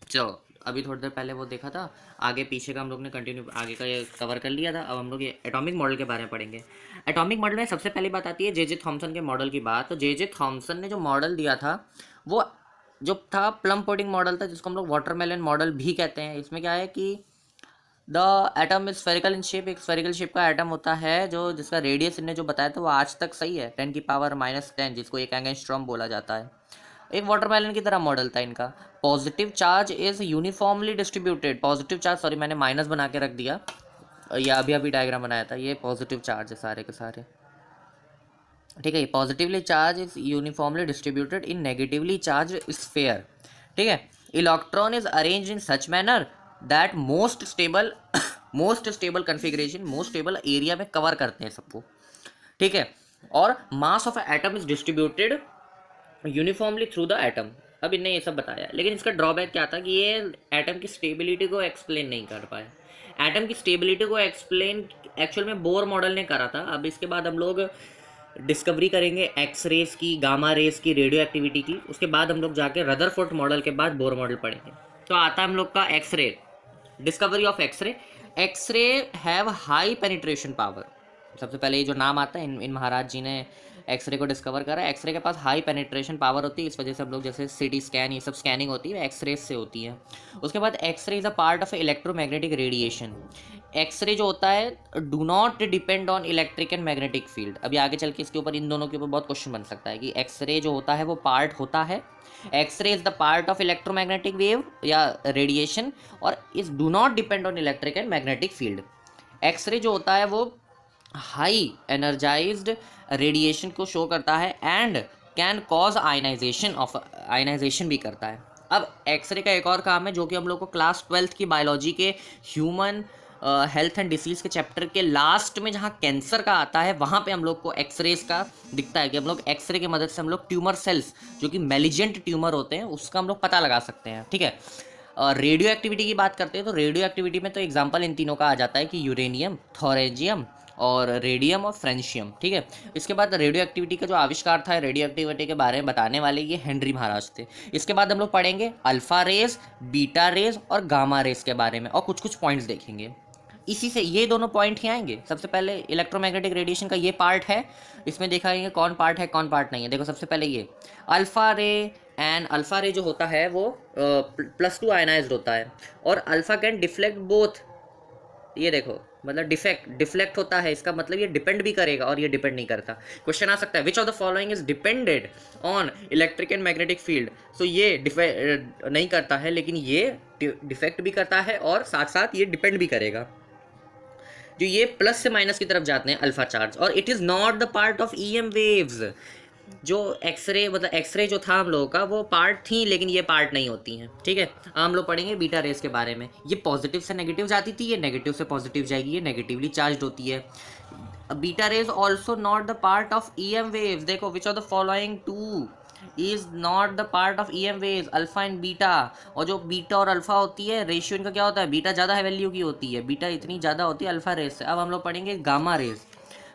चलो, अभी थोड़ी देर पहले वो देखा था, आगे पीछे का हम लोग ने कंटिन्यू आगे का ये कवर कर लिया था। अब हम लोग ये एटॉमिक मॉडल के बारे में पढ़ेंगे। एटॉमिक मॉडल में सबसे पहली बात आती है जे जे थॉमसन के मॉडल की बात। तो जे जे थॉमसन ने जो मॉडल दिया था वो जो था प्लम पुडिंग मॉडल था, जिसको हम लोग वाटरमेलन मॉडल भी कहते हैं। इसमें क्या है कि the atom is spherical in shape, एक स्फेरिकल शेप का एटम होता है जो जिसका रेडियस इनने जो बताया था वो आज तक सही है, 10⁻⁻10, जिसको एक एंगस्ट्रॉम बोला जाता है। एक वाटरमेलन की तरह मॉडल था इनका। Positive charge is uniformly distributed, positive charge, sorry मैंने माइनस बना के रख दिया, ये अभी अभी डायग्राम बनाया था, ये पॉजिटिव चार्ज है सारे के सारे, ठीक है। Positively charge is uniformly distributed in negatively charge sphere, ठीक है। Electron is arrange in such manner that most stable most stable configuration, most stable area में कवर करते हैं सबको, ठीक है। और mass of atom is distributed uniformly through the atom. अब इनने ये सब बताया, लेकिन इसका ड्रॉबैक क्या था कि ये एटम की स्टेबिलिटी को एक्सप्लेन नहीं कर पाए। एटम की स्टेबिलिटी को एक्सप्लेन एक्चुअल में बोर मॉडल ने करा था। अब इसके बाद हम लोग डिस्कवरी करेंगे एक्स रेस की, गामा रेस की, रेडियो एक्टिविटी की। उसके बाद हम लोग जाके रदरफोर्ड मॉडल के बाद बोर मॉडल पढ़ेंगे। तो आता है हम लोग का X ray, discovery of X ray. X ray have high penetration power. सबसे पहले ये जो नाम आता है, इन महाराज जी ने एक्सरे को डिस्कवर करा। एक्सरे के पास हाई पेनिट्रेशन पावर होती है, इस वजह से हम लोग जैसे सिटी स्कैन ये सब स्कैनिंग होती है एक्सरे से होती है। उसके बाद X ray is a part of electromagnetic radiation. X ray जो होता है do not depend on electric and magnetic field. अभी आगे चल के इसके ऊपर, इन दोनों के ऊपर बहुत क्वेश्चन बन सकता है कि एक्सरे जो होता है वो पार्ट होता है, X ray is the part of electromagnetic wave या रेडिएशन, और is do not depend on electric and magnetic field. X ray जो होता है वो हाई एनर्जाइज्ड रेडिएशन को शो करता है एंड कैन कॉज आयनाइजेशन भी करता है। अब एक्सरे का एक और काम है जो कि हम लोग को क्लास 12th की बायोलॉजी के ह्यूमन हेल्थ एंड डिसीज़ के चैप्टर के लास्ट में जहाँ कैंसर का आता है वहाँ पे हम लोग को एक्सरेज का दिखता है कि हम लोग एक्सरे की मदद से हम लोग ट्यूमर सेल्स जो कि मेलिजेंट ट्यूमर होते हैं उसका हम लोग पता लगा सकते हैं, ठीक है। रेडियो एक्टिविटी की बात करते हैं तो रेडियो एक्टिविटी में तो एग्जांपल इन तीनों का आ जाता है कि यूरेनियम, थोरेजियम और रेडियम और फ्रेंशियम, ठीक है। इसके बाद रेडियो एक्टिविटी का जो आविष्कार था, रेडियो एक्टिविटी के बारे में बताने वाले ये हेनरी महाराज थे। इसके बाद हम लोग पढ़ेंगे अल्फा रेज, बीटा रेज और गामा रेज के बारे में और कुछ कुछ पॉइंट्स देखेंगे। इसी से ये दोनों पॉइंट ही आएंगे। सबसे पहले इलेक्ट्रोमैग्नेटिक रेडिएशन का ये पार्ट है, इसमें देखा जाएंगे कौन पार्ट है कौन पार्ट नहीं है। देखो सबसे पहले ये अल्फा रे, एंड अल्फा रे जो होता है वो +2 आयनाइज्ड होता है और अल्फा कैन डिफ्लेक्ट बोथ। ये देखो मतलब डिफ्लेक्ट होता है, इसका मतलब ये डिपेंड भी करेगा और ये डिपेंड नहीं करता। क्वेश्चन आ सकता है which of the following is depended on electric and magnetic field. So ये नहीं करता है, लेकिन ये डिफेक्ट भी करता है और साथ साथ ये डिपेंड भी करेगा। जो ये प्लस से माइनस की तरफ जाते हैं अल्फा चार्ज, और it is not the part of EM waves. जो एक्सरे मतलब एक्सरे जो था हम लोगों का वो पार्ट थी, लेकिन ये पार्ट नहीं होती हैं, ठीक है। अब हम लोग पढ़ेंगे बीटा रेस के बारे में। ये पॉजिटिव से नेगेटिव जाती थी, ये नेगेटिव से पॉजिटिव जाएगी, ये नेगेटिवली चार्ज होती है। Beta rays also not the part of EM waves. देखो which of the following two is not the part of EM waves, alpha and beta. और जो बीटा और अल्फा होती है रेशियो इनका क्या होता है, बीटा ज़्यादा वैल्यू की होती है, बीटा इतनी ज़्यादा होती है अल्फा रेस से। अब हम लोग पढ़ेंगे गामा रेस।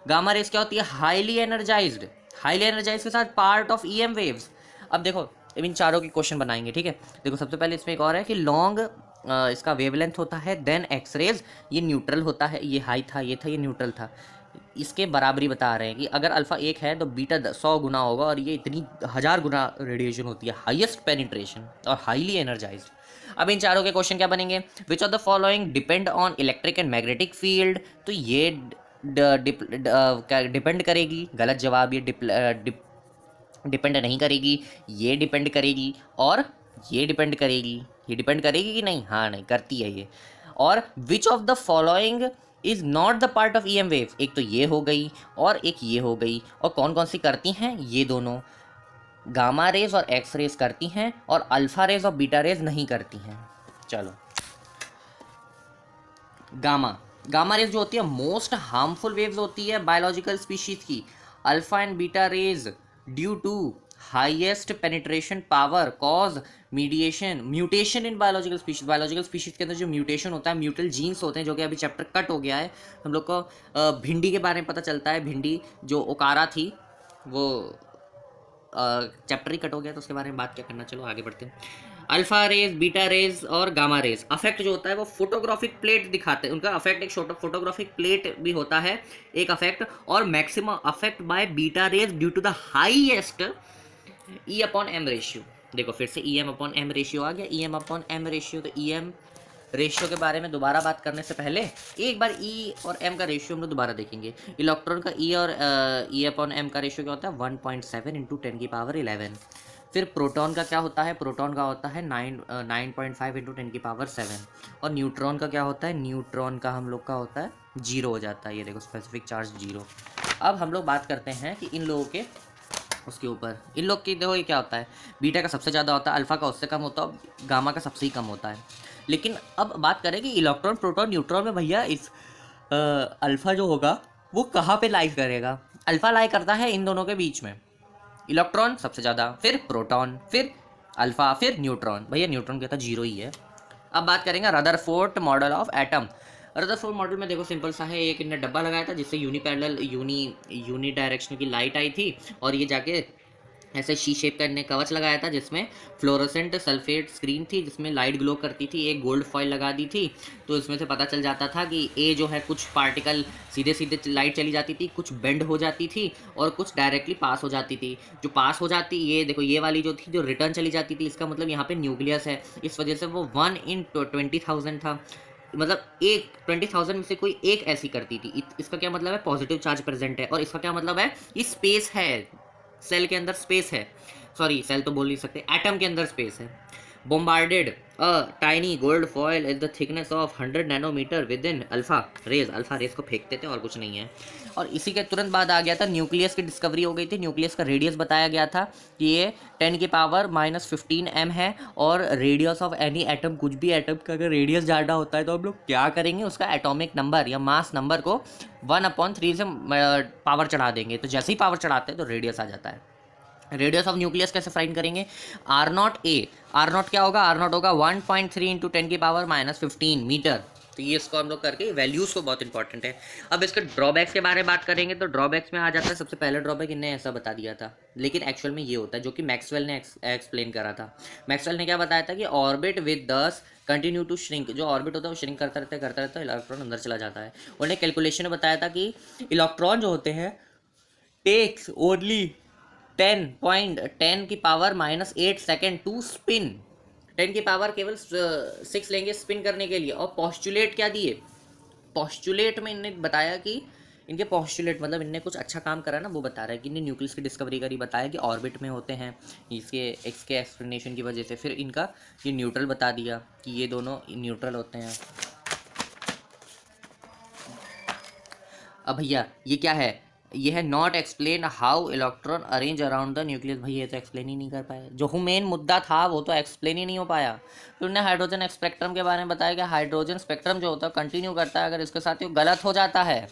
गामा रेस क्या होती है, हाईली एनर्जाइज्ड, हाईली एनर्जाइज के साथ पार्ट ऑफ ईएम वेव्स। अब देखो इन चारों के क्वेश्चन बनाएंगे, ठीक है। देखो सबसे पहले इसमें एक और है कि लॉन्ग इसका वेवलेंथ होता है, देन एक्सरेज ये न्यूट्रल होता है, ये हाई था, ये था, ये न्यूट्रल था। इसके बराबरी बता रहे हैं कि अगर अल्फा 1 है तो बीटा 100 गुना होगा और ये इतनी 1000 गुना रेडिएशन होती है, हाईएस्ट पेनिट्रेशन और हाईली एनर्जाइज्ड। अब इन चारों के क्वेश्चन क्या बनेंगे, विच of the following depend on electric and magnetic field. तो ये डिपेंड करेगी, गलत जवाब। ये डिपेंड नहीं करेगी, ये डिपेंड करेगी और ये डिपेंड करेगी। ये डिपेंड करेगी कि नहीं, हाँ नहीं करती है ये। और विच of the following is not the part of EM wave. एक तो ये हो गई और एक ये हो गई, और कौन कौन सी करती हैं, ये दोनों गामा रेज और एक्स रेज करती हैं और अल्फा रेज और बीटा रेज नहीं करती हैं। चलो गामा रेज जो होती है मोस्ट हार्मफुल वेव्स होती है बायोलॉजिकल स्पीशीज की। Alpha and beta rays due to highest penetration power cause mutation in biological species. Biological species के अंदर जो म्यूटेशन होता है, म्यूटल जीन्स होते हैं, जो कि अभी चैप्टर कट हो गया है। हम लोग को भिंडी के बारे में पता चलता है, भिंडी जो ओकारा थी वो चैप्टर ही कट हो गया, तो उसके बारे में बात क्या करना। चलो आगे बढ़ते हैं। अल्फा रेज, बीटा रेज और गामा रेज अफेक्ट जो होता है वो फोटोग्राफिक प्लेट दिखाते हैं, उनका अफेक्ट एक फोटोग्राफिक प्लेट भी होता है एक अफेक्ट, और maximum effect by beta rays due to the highest E upon M ratio. देखो फिर से E M upon M ratio आ गया, E M upon M ratio. तो ई एम रेशियो के बारे में दोबारा बात करने से पहले एक बार ई और एम का रेशियो हम लोग दोबारा देखेंगे। इलेक्ट्रॉन का ई और ई अपॉन एम का रेशियो क्या होता है 1.7 इंटू 10⁻11। फिर प्रोटॉन का क्या होता है, प्रोटॉन का होता है 9.5 इंटू 10⁻7। और न्यूट्रॉन का क्या होता है, न्यूट्रॉन का हम लोग का होता है 0 हो जाता है, ये देखो स्पेसिफिक चार्ज 0। अब हम लोग बात करते हैं कि इन लोगों के उसके ऊपर, इन लोग की देखो ये क्या होता है, बीटा का सबसे ज़्यादा होता है, अल्फा का उससे कम होता है, गामा का सबसे ही कम होता है। लेकिन अब बात करें कि इलेक्ट्रॉन प्रोटॉन न्यूट्रॉन में भैया इस अल्फा जो होगा वो कहाँ पे लाई करेगा, अल्फा लाई करता है इन दोनों के बीच में, इलेक्ट्रॉन सबसे ज़्यादा, फिर प्रोटॉन, फिर अल्फा, फिर न्यूट्रॉन। भैया न्यूट्रॉन कहता 0 ही है। अब बात करेंगे Rutherford model of atom. Rutherford model में देखो सिंपल सा है, एक इन्हें डब्बा लगाया था जिससे यूनी डायरेक्शन की लाइट आई थी, और ये जाके ऐसे शी शेप का इन्हें कवच लगाया था जिसमें फ्लोरोसेंट सल्फेट स्क्रीन थी जिसमें लाइट ग्लो करती थी, एक गोल्ड फॉइल लगा दी थी। तो इसमें से पता चल जाता था कि ए जो है कुछ पार्टिकल सीधे सीधे लाइट चली जाती थी, कुछ बेंड हो जाती थी और कुछ डायरेक्टली पास हो जाती थी। जो पास हो जाती, ये देखो ये वाली जो थी जो रिटर्न चली जाती थी, इसका मतलब यहाँ पे न्यूक्लियस है, इस वजह से वो 1 in 20,000 था, मतलब एक 20,000 में से कोई एक ऐसी करती थी। इसका क्या मतलब है, पॉजिटिव चार्ज प्रेजेंट है। और इसका क्या मतलब है, ये स्पेस है, सेल के अंदर स्पेस है, सॉरी सेल तो बोल नहीं सकते, एटम के अंदर स्पेस है। Bombarded a tiny gold foil is the thickness of 100 nanometre with इन अल्फा रेज को फेंकते थे और कुछ नहीं है। और इसी के तुरंत बाद आ गया था न्यूक्लियस की डिस्कवरी हो गई थी। न्यूक्लियस का रेडियस बताया गया था कि ये 10⁻⁻15 m है, और रेडियस ऑफ एनी एटम, कुछ भी एटम का अगर रेडियस ज़्यादा होता है तो हम लोग क्या करेंगे, उसका एटॉमिक नंबर या मास नंबर को 1/3 से पावर चढ़ा देंगे। तो जैसे ही पावर चढ़ाते हैं तो रेडियस आ जाता है। रेडियस ऑफ न्यूक्लियस कैसे फाइंड करेंगे, आर नॉट क्या होगा, आर नॉट होगा 1.3 इंटू 10⁻15 मीटर। तो ये इसको हम लोग करके वैल्यूज़ को बहुत इंपॉर्टेंट है। अब इसके ड्रॉबैक्स के बारे में बात करेंगे तो ड्रॉबैक्स में आ जाता है सबसे पहले ड्रॉबैक, इन्हें ऐसा बता दिया था लेकिन एक्चुअल में ये होता है जो कि मैक्सवेल ने एक्सप्लेन करा था। मैक्सवेल ने क्या बताया था कि ऑर्बिट विद दस कंटिन्यू टू श्रिंक, जो ऑर्बिट होता है वो श्रिंक करता रहता है, इलेक्ट्रॉन अंदर चला जाता है। उन्होंने कैलकुलेशन में बताया था कि इलेक्ट्रॉन जो होते हैं takes only 10.10⁻⁸ second to spin, 10 की पावर केवल 6 लेंगे स्पिन करने के लिए। और पॉस्टुलेट क्या दिए, पॉस्टुलेट में इन्हें बताया कि इनके पॉस्टुलेट मतलब इनने कुछ अच्छा काम करा ना, वो बता रहा है कि इन्हें न्यूक्लियस की डिस्कवरी करी, बताया कि ऑर्बिट में होते हैं इसके एक्सप्लेनेशन की वजह से। फिर इनका ये न्यूट्रल बता दिया कि ये दोनों न्यूट्रल होते हैं। अब भैया ये क्या है, ये है not explain how electron arrange around the nucleus. भाई ये तो एक्सप्लेन ही नहीं कर पाया, जो मेन मुद्दा था वो तो एक्सप्लेन ही नहीं हो पाया। फिर उन्होंने हाइड्रोजन स्पेक्ट्रम के बारे में बताया कि हाइड्रोजन स्पेक्ट्रम जो होता है कंटिन्यू करता है, अगर इसके साथ ये गलत हो जाता है,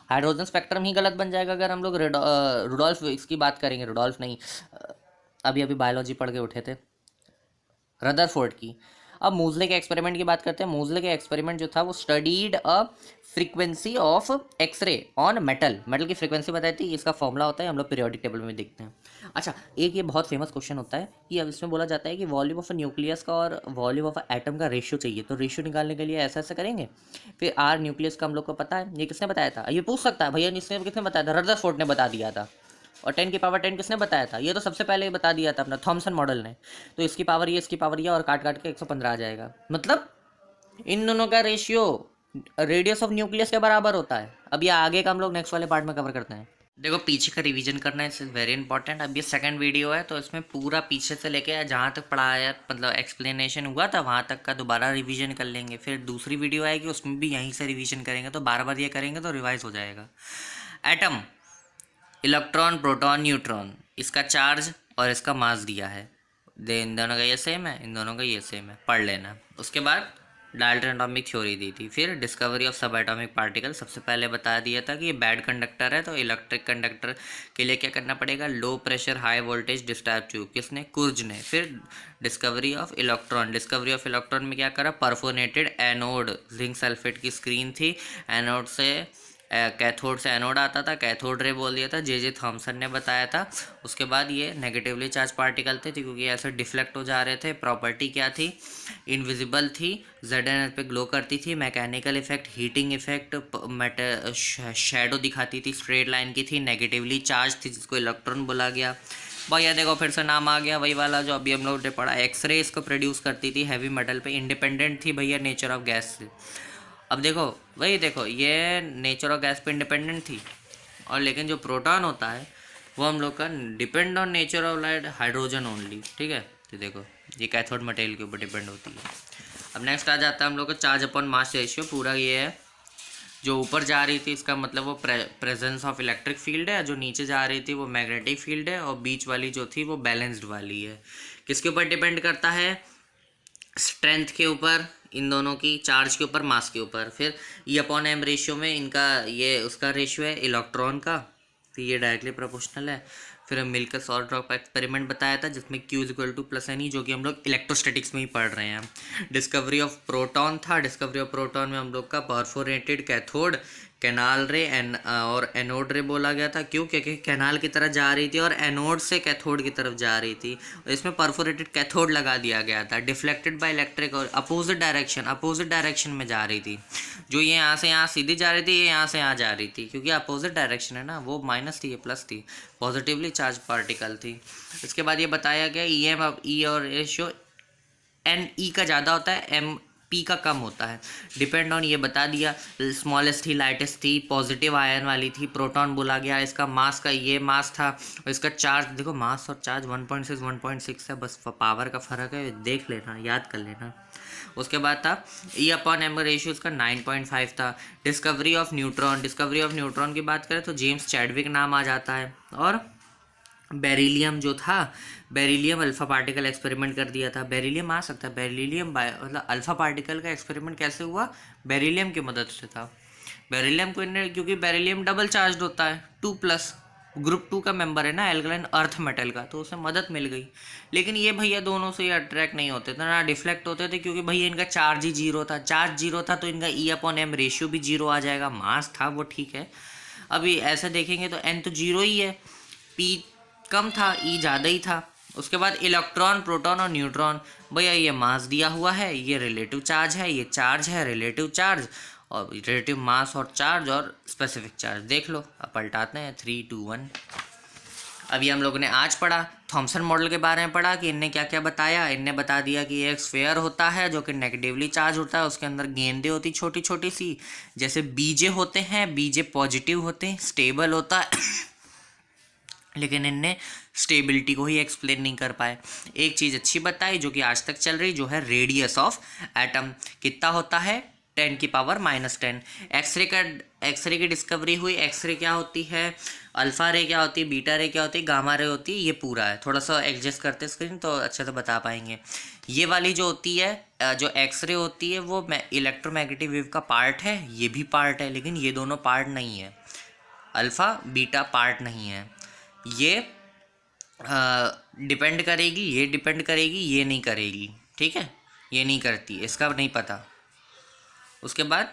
हाइड्रोजन स्पेक्ट्रम ही गलत बन जाएगा। अगर हम लोग रुडोल्फ इसकी बात करेंगे, रुडोल्फ नहीं, अभी बायोलॉजी पढ़ के उठे थे, रदरफोर्ड की। अब मूजले के एक्सपेरिमेंट की बात करते हैं। मूजले के एक्सपेरिमेंट जो था वो studied a frequency of X ray on metal की फ्रीक्वेंसी बताई थी, इसका फॉर्मूला होता है, हम लोग पीरियोडिक टेबल में देखते हैं। अच्छा, एक ये बहुत फेमस क्वेश्चन होता है कि अब इसमें बोला जाता है कि वॉल्यूम ऑफ न्यूक्लियस का और वॉल्यूम ऑफ एटम का रेशियो चाहिए, तो रेशियो निकालने के लिए ऐसा ऐसा करेंगे। फिर आर न्यूक्लियस का हम लोग को पता है, ये किसने बताया था, ये पूछ सकता है भैया इसने किसने बताया था, रदरफोर्ड ने बता दिया था। और 10⁻10 किसने बताया था, ये तो सबसे पहले बता दिया था अपना थॉमसन मॉडल ने। तो इसकी पावर ये, इसकी पावर ये, और काट काट के 115 आ जाएगा। मतलब इन दोनों का रेशियो रेडियस ऑफ न्यूक्लियस के बराबर होता है। अब ये आगे का हम लोग नेक्स्ट वाले पार्ट में कवर करते हैं। देखो पीछे का रिवीजन करना इज वेरी इंपॉर्टेंट। अब ये सेकंड वीडियो है तो इसमें पूरा पीछे से लेके जहाँ तक पढ़ाया मतलब एक्सप्लेनेशन हुआ था वहाँ तक का दोबारा रिवीजन कर लेंगे। फिर दूसरी वीडियो आएगी उसमें भी यहीं से रिवीजन करेंगे, तो बार बार ये करेंगे तो रिवाइज हो जाएगा। एटम, इलेक्ट्रॉन, प्रोटॉन, न्यूट्रॉन, इसका चार्ज और इसका मास दिया है, इन दोनों का ये सेम है, इन दोनों का ये सेम है, पढ़ लेना। उसके बाद डाल्टन एटॉमिक थ्योरी दी थी। फिर डिस्कवरी ऑफ सब एटॉमिक पार्टिकल, सबसे पहले बता दिया था कि ये बैड कंडक्टर है, तो इलेक्ट्रिक कंडक्टर के लिए क्या करना पड़ेगा, low pressure high voltage discharge tube, किसने, कुर्ज ने। फिर डिस्कवरी ऑफ इलेक्ट्रॉन में क्या करा, परफोनेटेड एनोड, जिंक सल्फेट की स्क्रीन थी, एनोड से कैथोड से एनोड आता था, कैथोड रे बोल दिया था, जे थॉमसन ने बताया था। उसके बाद ये नेगेटिवली चार्ज पार्टिकल थे क्योंकि ऐसे डिफ्लेक्ट हो जा रहे थे। प्रॉपर्टी क्या थी, इनविजिबल थी, जेड एन पे ग्लो करती थी, mechanical effect, heating effect, shadow दिखाती थी, स्ट्रेट लाइन की थी, नेगेटिवली चार्ज थी जिसको इलेक्ट्रॉन बोला गया। भैया देखो फिर से नाम आ गया वही वाला जो अभी हम लोग ने पढ़ा, एक्सरे इसको प्रोड्यूस करती थी हैवी मेटल पे, इंडिपेंडेंट थी भैया नेचर ऑफ गैस से। अब देखो वही देखो ये नेचर ऑफ गैस पे इंडिपेंडेंट थी, और लेकिन जो प्रोटॉन होता है वो हम लोग का depend on nature of light hydrogen only, ठीक है। तो देखो ये कैथोड मटेरियल के ऊपर डिपेंड होती है। अब नेक्स्ट आ जाता है हम लोग का चार्ज अपॉन मास रेशियो। पूरा ये है, जो ऊपर जा रही थी इसका मतलब वो प्रेजेंस ऑफ इलेक्ट्रिक फील्ड है, जो नीचे जा रही थी वो मैग्नेटिक फील्ड है, और बीच वाली जो थी वो बैलेंस्ड वाली है। किसके ऊपर डिपेंड करता है, स्ट्रेंथ के ऊपर, इन दोनों की, चार्ज के ऊपर, मास के ऊपर। फिर ई अपॉन एम रेशियो में इनका ये उसका रेशियो है इलेक्ट्रॉन का, तो ये डायरेक्टली प्रोपोर्शनल है। फिर हम मिलकर सॉल्ट ड्रॉप एक्सपेरिमेंट बताया था जिसमें Q equal to plus N, जो कि हम लोग इलेक्ट्रोस्टैटिक्स में ही पढ़ रहे हैं। डिस्कवरी ऑफ प्रोटॉन था, डिस्कवरी ऑफ प्रोटॉन में हम लोग का परफोरेटेड कैथोड, कैनाल रे और एनोड रे बोला गया था। क्यों, क्योंकि कैनाल की तरफ जा रही थी और एनोड से कैथोड की तरफ जा रही थी, और इसमें परफोरेटेड कैथोड लगा दिया गया था। डिफ्लेक्टेड बाय इलेक्ट्रिक, और अपोजिट डायरेक्शन में जा रही थी। जो ये यहाँ से यहाँ सीधी जा रही थी, ये यहाँ से यहाँ जा रही थी, क्योंकि अपोजिट डायरेक्शन है ना, वो माइनस थी ये प्लस थी, पॉजिटिवली चार्ज पार्टिकल थी। इसके बाद ये बताया गया ई एम, अब ई और रेशियो एन ई का ज़्यादा होता है, एम पी का कम होता है, डिपेंड ऑन, ये बता दिया। स्मॉलेस्ट थी, लाइटेस्ट थी, पॉजिटिव आयन वाली थी, प्रोटॉन बोला गया। इसका मास का ये मास था, और इसका चार्ज देखो, मास और चार्ज 1.6 है, बस पावर का फ़र्क है, देख लेना, याद कर लेना। उसके बाद था ई अपॉन एम रेशियो, इसका 9.5 था। डिस्कवरी ऑफ न्यूट्रॉन की बात करें तो जेम्स चैडविक नाम आ जाता है। और बेरिलियम जो था, बेरिलियम अल्फ़ा पार्टिकल एक्सपेरिमेंट कर दिया था। बेरिलियम आ सकता है, बेरिलियम मतलब अल्फ़ा पार्टिकल का एक्सपेरिमेंट कैसे हुआ, बेरिलियम की मदद से था। बेरिलियम को इन्हें, क्योंकि बेरिलियम डबल चार्ज होता है, 2+, ग्रुप 2 का मेंबर है ना, एल्कलाइन अर्थ मेटल का, तो उसे मदद मिल गई। लेकिन ये भैया दोनों से अट्रैक्ट नहीं होते थे ना, डिफ्लेक्ट होते थे, क्योंकि भैया इनका चार्ज ही जीरो था। चार्ज जीरो था तो इनका ई अपॉन एम रेशियो भी जीरो आ जाएगा। मास था वो ठीक है, अभी ऐसे देखेंगे तो एन तो जीरो ही है, पी कम था, ई ज़्यादा ही था। उसके बाद इलेक्ट्रॉन, प्रोटॉन और न्यूट्रॉन, भैया ये मास दिया हुआ है, ये रिलेटिव चार्ज है, ये चार्ज है रिलेटिव चार्ज, और रिलेटिव मास और चार्ज और स्पेसिफिक चार्ज देख लो। अब पलटाते हैं 3, 2, 1। अभी हम लोगों ने आज पढ़ा थॉमसन मॉडल के बारे में पढ़ा कि इनने क्या क्या बताया। इनने बता दिया कि एक स्फेयर होता है जो कि नेगेटिवली चार्ज होता है, उसके अंदर गेंदें होती छोटी छोटी सी, जैसे बीजे होते हैं, बीजे पॉजिटिव होते हैं, स्टेबल होता है लेकिन इनने स्टेबिलिटी को ही एक्सप्लेन नहीं कर पाए। एक चीज़ अच्छी बताई जो कि आज तक चल रही, जो है रेडियस ऑफ एटम कितना होता है, 10⁻⁻10। एक्सरे की डिस्कवरी हुई। एक्सरे क्या होती है, अल्फ़ा रे क्या होती है, बीटा रे क्या होती है, गामा रे होती है, ये पूरा है। थोड़ा सा एडजस्ट करते स्क्रीन तो अच्छे से बता पाएंगे। ये वाली जो होती है, जो एक्सरे होती है, वो इलेक्ट्रोमैग्नेटिक वेव का पार्ट है, ये भी पार्ट है, लेकिन ये दोनों पार्ट नहीं है, अल्फ़ा बीटा पार्ट नहीं है। ये डिपेंड करेगी, ये डिपेंड करेगी, ये नहीं करेगी, ठीक है, ये नहीं करती, इसका नहीं पता। उसके बाद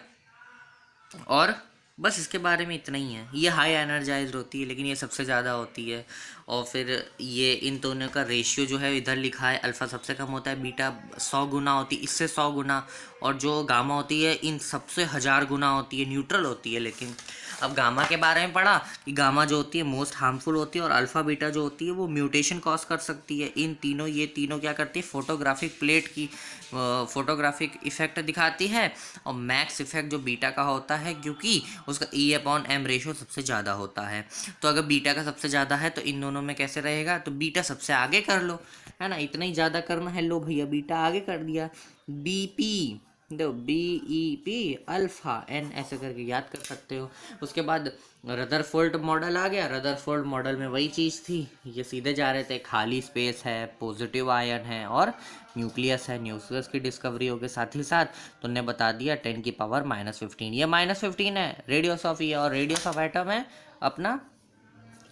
और बस इसके बारे में इतना ही है। ये हाई एनर्जाइज्ड होती है, लेकिन ये सबसे ज़्यादा होती है। और फिर ये इन दोनों का रेशियो जो है इधर लिखा है, अल्फ़ा सबसे कम होता है, बीटा 100 गुना होती है, इससे 100 गुना, और जो गामा होती है इन सबसे 1000 गुना होती है, न्यूट्रल होती है। लेकिन अब गामा के बारे में पढ़ा कि गामा जो होती है मोस्ट हार्मफुल होती है, और अल्फ़ा बीटा जो होती है वो म्यूटेशन कॉज कर सकती है। इन तीनों, ये तीनों क्या करती है, फोटोग्राफिक प्लेट की फोटोग्राफिक इफेक्ट दिखाती है। और मैक्स इफेक्ट जो बीटा का होता है, क्योंकि उसका ई अपॉन एम रेशियो सबसे ज़्यादा होता है। तो अगर बीटा का सबसे ज़्यादा है तो इन दोनों में कैसे रहेगा, तो बीटा सबसे आगे कर लो, है ना, इतना ही ज़्यादा करना है। लो भैया बीटा आगे कर दिया, बी पी, दो BEP अल्फ़ा एन, ऐसे करके याद कर सकते हो। उसके बाद रदरफोर्ड मॉडल आ गया। रदरफोर्ड मॉडल में वही चीज़ थी, ये सीधे जा रहे थे, खाली स्पेस है, पॉजिटिव आयन है और न्यूक्लियस है। न्यूक्लियस की डिस्कवरी हो गई साथ ही साथ, तो उन्हें बता दिया 10⁻⁻15। ये -15 है रेडियस ऑफ, ये, और रेडियस ऑफ एटम है अपना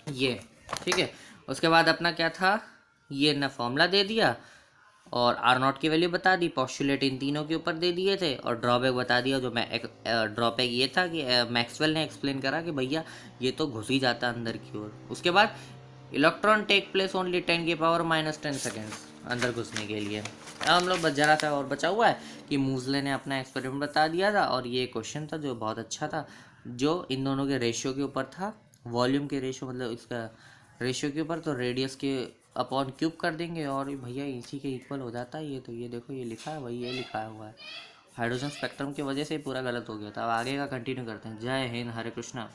ये, ठीक है। उसके बाद अपना क्या था, ये ना फॉर्मूला दे दिया, और आर नॉट की वैल्यू बता दी, पॉस्टुलेट इन तीनों के ऊपर दे दिए थे, और ड्रॉबैक बता दिया। जो मैं ड्रॉबैक ये था कि मैक्सवेल ने एक्सप्लेन करा कि भैया ये तो घुस ही जाता अंदर की ओर। उसके बाद electron take place only 10⁻⁻10 seconds अंदर घुसने के लिए। अब हम लोग जरा सा और बचा हुआ है कि मूजले ने अपना एक्सपेरिमेंट बता दिया था, और ये क्वेश्चन था जो बहुत अच्छा था, जो इन दोनों के रेशियो के ऊपर था, वॉल्यूम के रेशियो मतलब इसका रेशियो के ऊपर, तो रेडियस के अपॉन क्यूब कर देंगे और भैया इसी के इक्वल हो जाता है ये। तो ये देखो ये लिखा है भाई, ये लिखा हुआ है। हाइड्रोजन स्पेक्ट्रम की वजह से पूरा गलत हो गया था। अब आगे का कंटिन्यू करते हैं। जय हिंद, हरे कृष्णा।